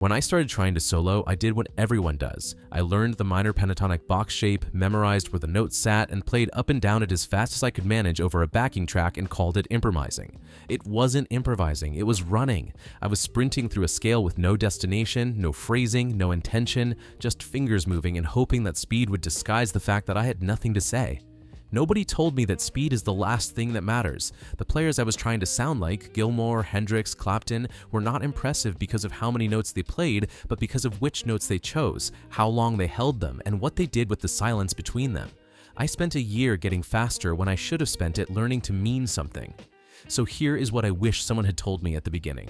When I started trying to solo, I did what everyone does. I learned the minor pentatonic box shape, memorized where the notes sat, and played up and down it as fast as I could manage over a backing track and called it improvising. It wasn't improvising, it was running. I was sprinting through a scale with no destination, no phrasing, no intention, just fingers moving and hoping that speed would disguise the fact that I had nothing to say. Nobody told me that speed is the last thing that matters. The players I was trying to sound like, Gilmour, Hendrix, Clapton, were not impressive because of how many notes they played, but because of which notes they chose, how long they held them, and what they did with the silence between them. I spent a year getting faster when I should have spent it learning to mean something. So here is what I wish someone had told me at the beginning.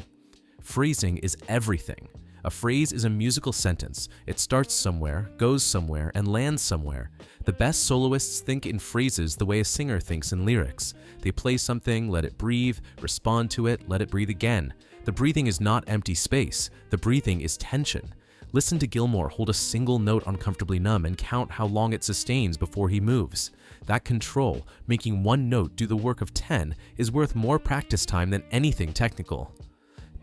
Phrasing is everything. A phrase is a musical sentence. It starts somewhere, goes somewhere, and lands somewhere. The best soloists think in phrases the way a singer thinks in lyrics. They play something, let it breathe, respond to it, let it breathe again. The breathing is not empty space. The breathing is tension. Listen to Gilmour hold a single note on Comfortably Numb and count how long it sustains before he moves. That control, making one note do the work of 10, is worth more practice time than anything technical.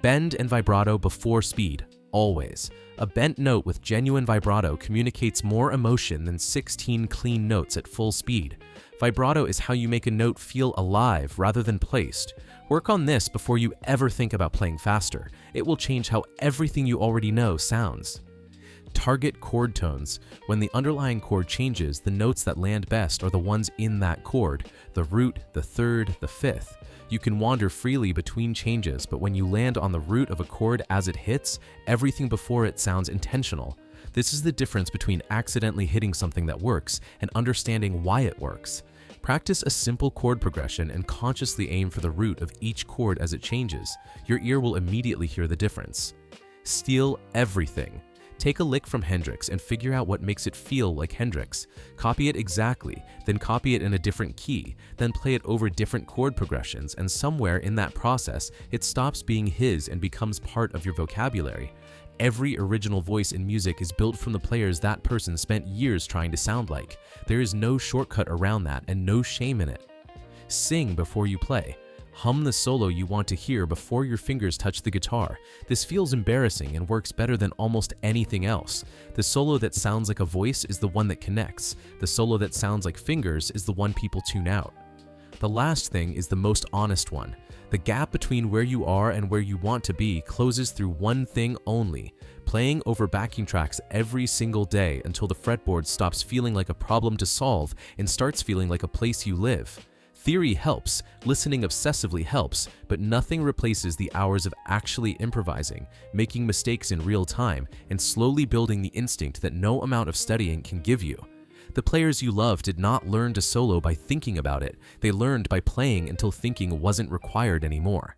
Bend and vibrato before speed. Always. A bent note with genuine vibrato communicates more emotion than 16 clean notes at full speed. Vibrato is how you make a note feel alive rather than placed. Work on this before you ever think about playing faster. It will change how everything you already know sounds. Target chord tones. When the underlying chord changes, the notes that land best are the ones in that chord, the root, the third, the fifth. You can wander freely between changes, but when you land on the root of a chord as it hits, everything before it sounds intentional. This is the difference between accidentally hitting something that works and understanding why it works. Practice a simple chord progression and consciously aim for the root of each chord as it changes. Your ear will immediately hear the difference. Steal everything. Take a lick from Hendrix and figure out what makes it feel like Hendrix. Copy it exactly, then copy it in a different key, then play it over different chord progressions, and somewhere in that process, it stops being his and becomes part of your vocabulary. Every original voice in music is built from the players that person spent years trying to sound like. There is no shortcut around that and no shame in it. Sing before you play. Hum the solo you want to hear before your fingers touch the guitar. This feels embarrassing and works better than almost anything else. The solo that sounds like a voice is the one that connects. The solo that sounds like fingers is the one people tune out. The last thing is the most honest one. The gap between where you are and where you want to be closes through one thing only: playing over backing tracks every single day until the fretboard stops feeling like a problem to solve and starts feeling like a place you live. Theory helps, listening obsessively helps, but nothing replaces the hours of actually improvising, making mistakes in real time, and slowly building the instinct that no amount of studying can give you. The players you love did not learn to solo by thinking about it. They learned by playing until thinking wasn't required anymore.